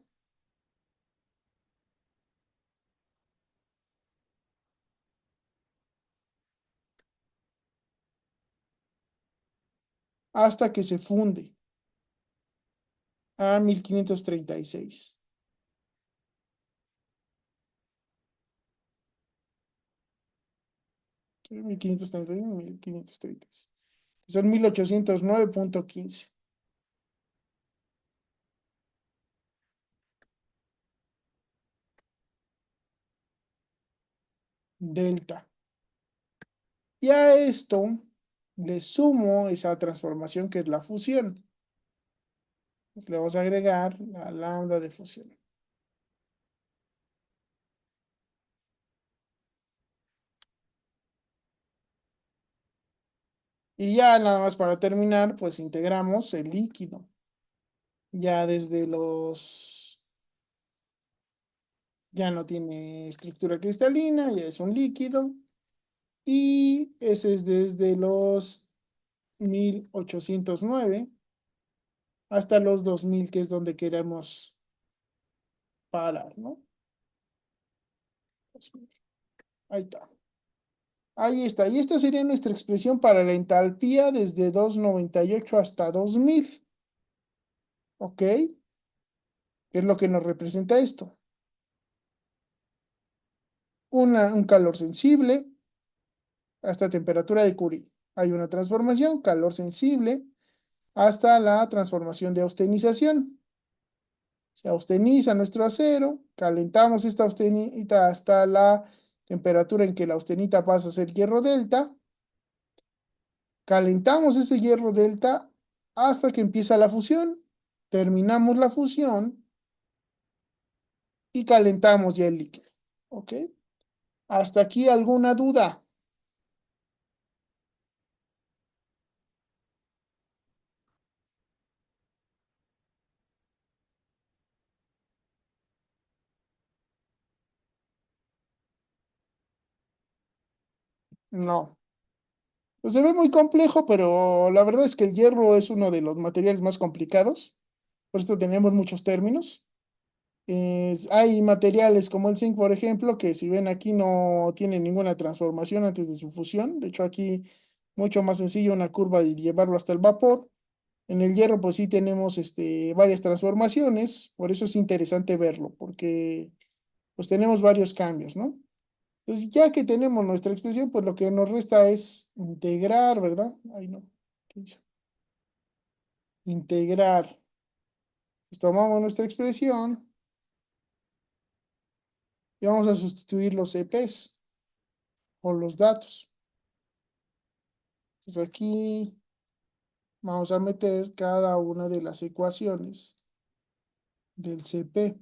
hasta que se funde a 1536. 1531, 1536. Son 1809.15. Delta. Y a esto le sumo esa transformación que es la fusión. Le vamos a agregar la lambda de fusión. Y ya nada más para terminar, pues integramos el líquido. Ya desde los... Ya no tiene estructura cristalina, ya es un líquido. Y ese es desde los 1809 hasta los 2000, que es donde queremos parar, ¿no? Ahí está. Ahí está. Y esta sería nuestra expresión para la entalpía desde 298 hasta 2000. ¿Ok? ¿Qué es lo que nos representa esto? Un calor sensible hasta temperatura de Curie. Hay una transformación, calor sensible, hasta la transformación de austenización. Se austeniza nuestro acero, calentamos esta austenita hasta la temperatura en que la austenita pasa a ser hierro delta, calentamos ese hierro delta hasta que empieza la fusión, terminamos la fusión y calentamos ya el líquido. ¿Ok? ¿Hasta aquí alguna duda? No. Pues se ve muy complejo, pero la verdad es que el hierro es uno de los materiales más complicados. Por esto tenemos muchos términos. Hay materiales como el zinc, por ejemplo, que si ven aquí no tienen ninguna transformación antes de su fusión. De hecho, aquí mucho más sencillo una curva y llevarlo hasta el vapor. En el hierro, pues sí tenemos varias transformaciones. Por eso es interesante verlo, porque pues tenemos varios cambios, ¿no? Entonces, ya que tenemos nuestra expresión, pues lo que nos resta es integrar, ¿verdad? Ahí no. Integrar. Pues tomamos nuestra expresión y vamos a sustituir los EPs o los datos. Entonces aquí vamos a meter cada una de las ecuaciones del CP.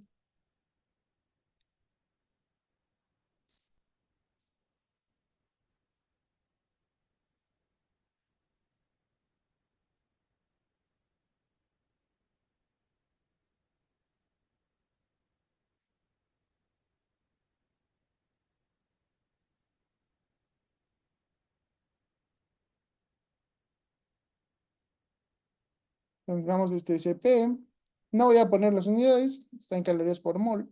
Entonces vamos a este CP. No voy a poner las unidades, está en calorías por mol.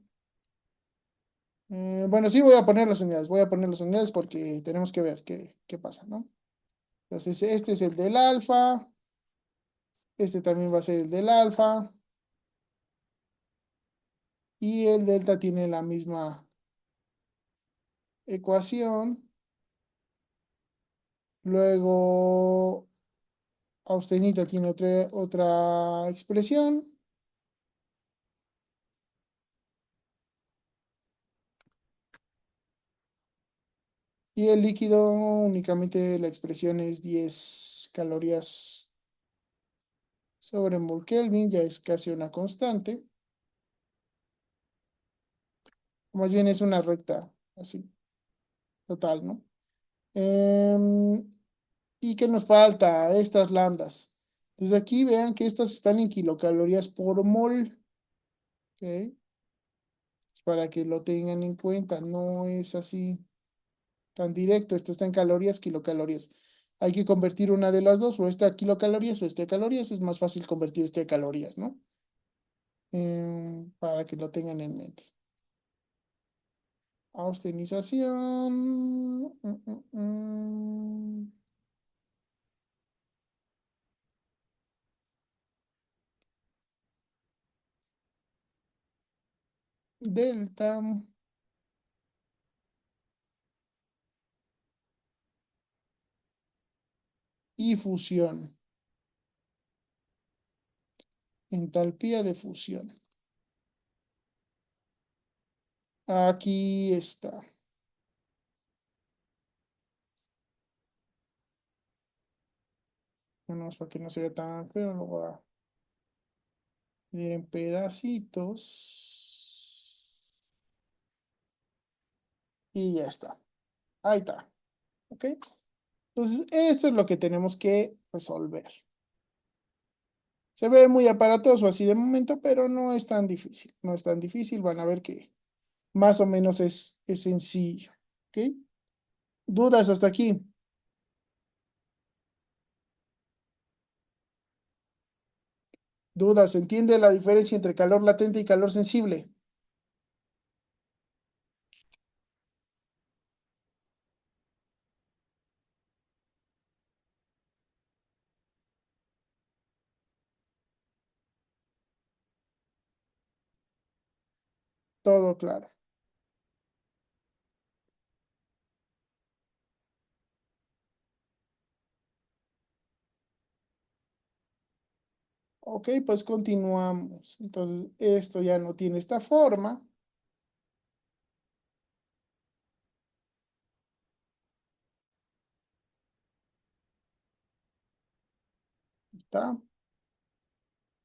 Bueno, sí voy a poner las unidades, voy a poner las unidades porque tenemos que ver qué pasa, ¿no? Entonces, este es el del alfa, este también va a ser el del alfa, y el delta tiene la misma ecuación. Luego, austenita tiene otra expresión, y el líquido únicamente la expresión es 10 calorías sobre mol Kelvin, ya es casi una constante. Más bien es una recta, así, total, ¿no? ¿Y qué nos falta? Estas lambdas. Desde aquí vean que estas están en kilocalorías por mol, ¿ok? Para que lo tengan en cuenta, no es así tan directo, esto está en calorías, kilocalorías. Hay que convertir una de las dos, o esta a kilocalorías o este a calorías, es más fácil convertir este a calorías, ¿no? Para que lo tengan en mente. Austenización. Delta y fusión. Entalpía de fusión. Aquí está. Bueno, para que no se vea tan feo, lo voy a dividir en pedacitos. Y ya está. Ahí está. ¿Ok? Entonces, esto es lo que tenemos que resolver. Se ve muy aparatoso así de momento, pero no es tan difícil. No es tan difícil. Van a ver que más o menos es sencillo. ¿Ok? ¿Dudas hasta aquí? ¿Dudas? ¿Entiende la diferencia entre calor latente y calor sensible? Todo claro. Ok, pues continuamos. Entonces, esto ya no tiene esta forma. ¿Está?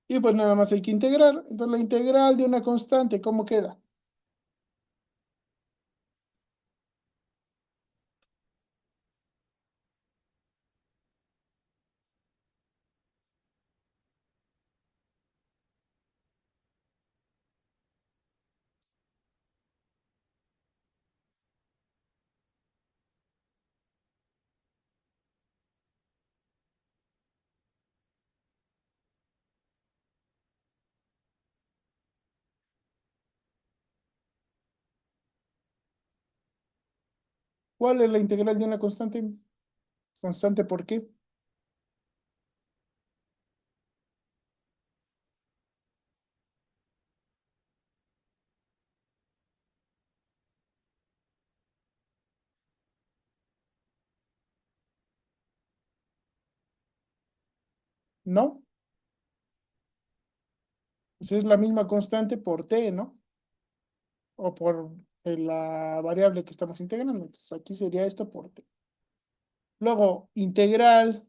Y pues nada más hay que integrar. Entonces, la integral de una constante, ¿cómo queda? ¿Cuál es la integral de una constante? ¿Constante por qué? ¿no? Pues es la misma constante por t, ¿no? O por la variable que estamos integrando. Entonces aquí sería esto por t. Luego, integral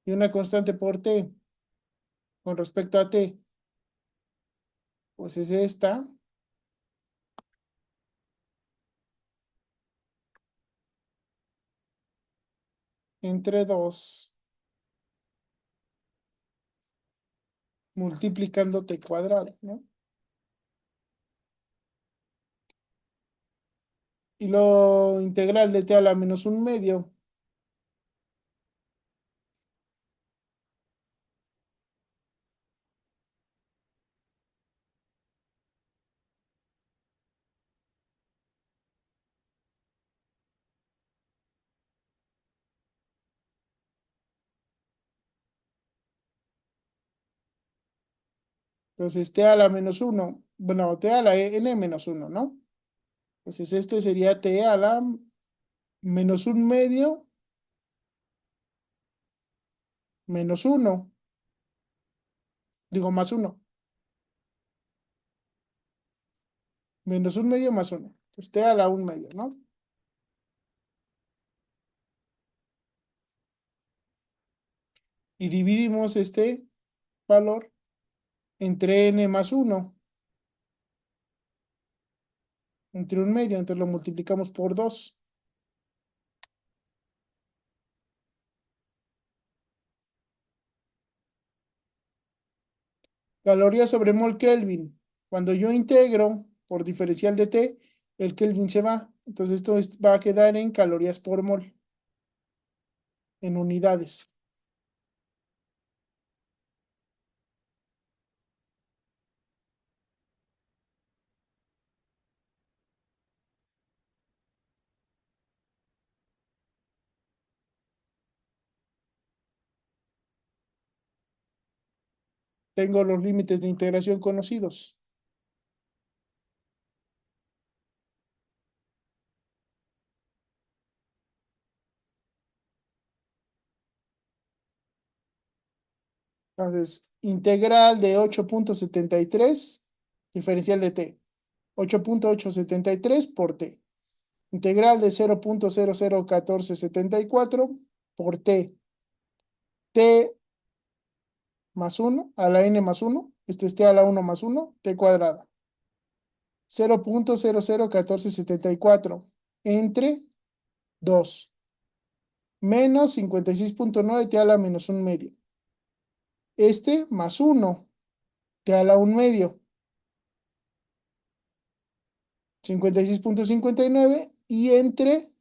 de una constante por t con respecto a t, pues es esta entre 2 multiplicando t cuadrado, ¿no? Y lo integral de t a la menos un medio, entonces t a la menos uno, bueno, t a la n menos uno, ¿no? Entonces este sería t a la menos un medio menos uno, digo más uno, menos un medio más uno. Entonces t a la un medio, ¿no? Y dividimos este valor entre n más uno, entre un medio, entonces lo multiplicamos por 2. Calorías sobre mol Kelvin. Cuando yo integro por diferencial de T, el Kelvin se va. Entonces esto va a quedar en calorías por mol, en unidades. Tengo los límites de integración conocidos. Entonces, integral de 8,73, diferencial de T. 8,873 por T. Integral de 0,001474 por T. T más uno a la n más uno. Este es T a la uno más uno, T cuadrada. 0,001474 entre 2 menos 56,9 t a la menos un medio. Este más uno t a la un medio. 56,59 y entre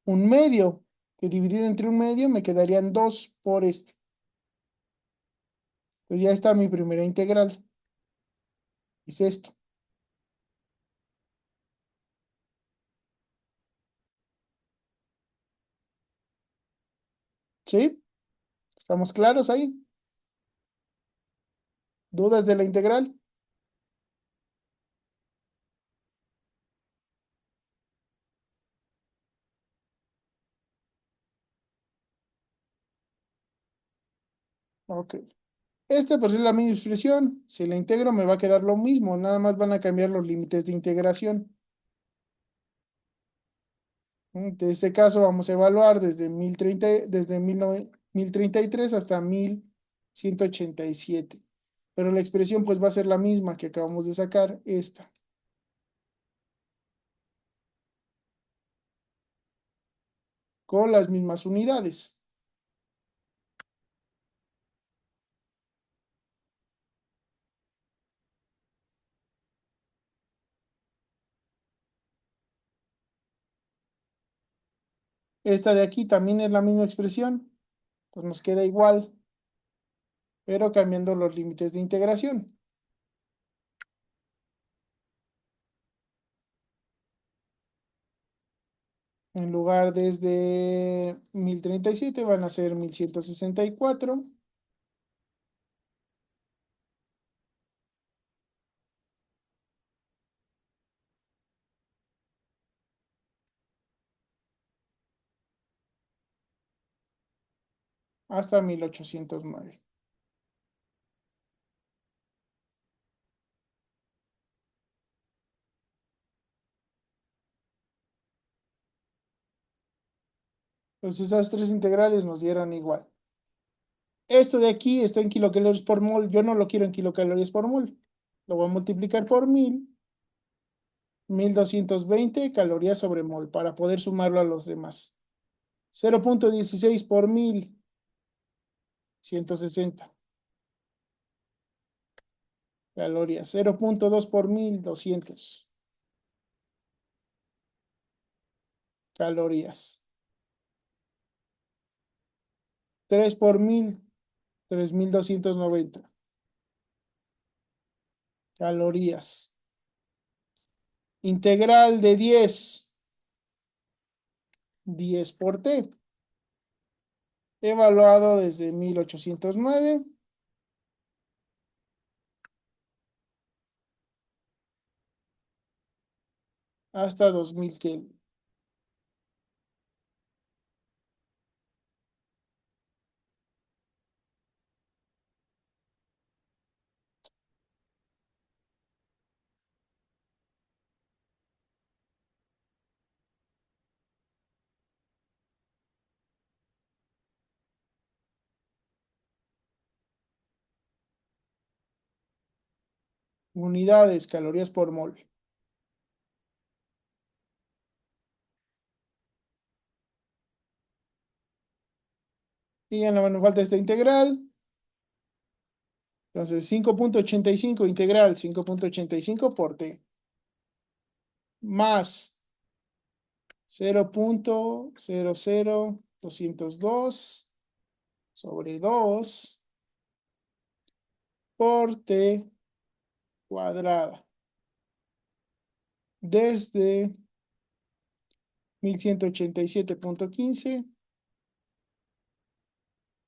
un medio, que dividido entre un medio me quedarían 2 por este. Pues ya está mi primera integral. Es esto. ¿Sí? ¿Estamos claros ahí? ¿Dudas de la integral? Ok. Esta pues es la misma expresión. Si la integro me va a quedar lo mismo. Nada más van a cambiar los límites de integración. En este caso vamos a evaluar desde 1030, desde 1033 hasta 1187. Pero la expresión pues va a ser la misma que acabamos de sacar, esta, con las mismas unidades. Esta de aquí también es la misma expresión, pues nos queda igual, pero cambiando los límites de integración. En lugar desde 1037 van a ser 1164. hasta 1809. Entonces esas tres integrales nos dieron igual. Esto de aquí está en kilocalorías por mol. Yo no lo quiero en kilocalorías por mol. Lo voy a multiplicar por 1220 calorías sobre mol para poder sumarlo a los demás. 0,16 por 160 calorías. 0,2 por 200 calorías. 3 por 3290 calorías. Integral de 10 por T, evaluado desde 1809 hasta 2000 Kelvin. Unidades, calorías por mol. Y ya no me falta esta integral. Entonces, 5,85 integral, 5,85 por T, más 0,00202 sobre 2 por T cuadrada. Desde 1187,15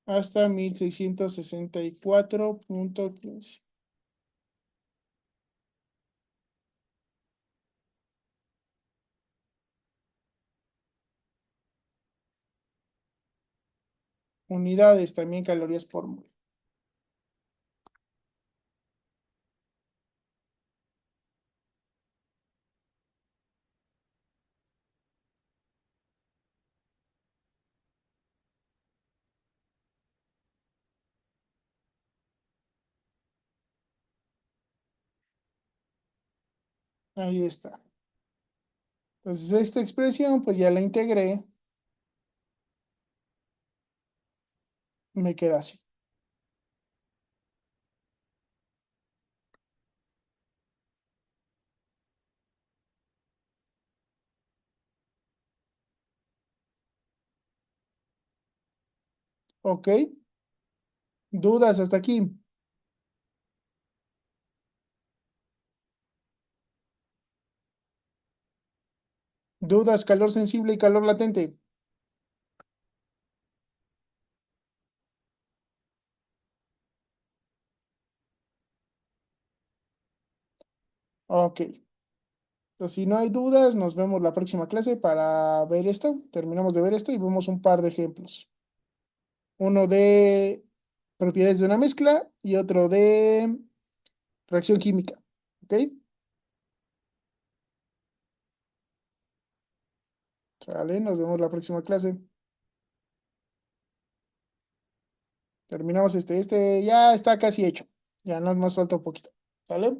hasta 1664,15. Unidades, también calorías por mol. Ahí está. Entonces, esta expresión, pues ya la integré. Me queda así. ¿Ok? ¿Dudas hasta aquí? ¿Dudas, calor sensible y calor latente? Ok. Entonces, si no hay dudas, nos vemos la próxima clase para ver esto. Terminamos de ver esto y vemos un par de ejemplos. Uno de propiedades de una mezcla y otro de reacción química. ¿Ok? Sale, nos vemos la próxima clase. Terminamos este ya está casi hecho. Ya nos falta un poquito. ¿Sale?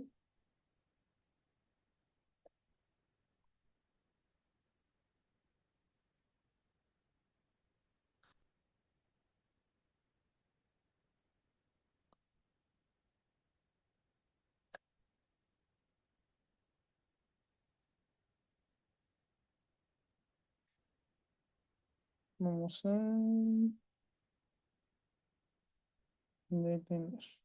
Vamos a detener.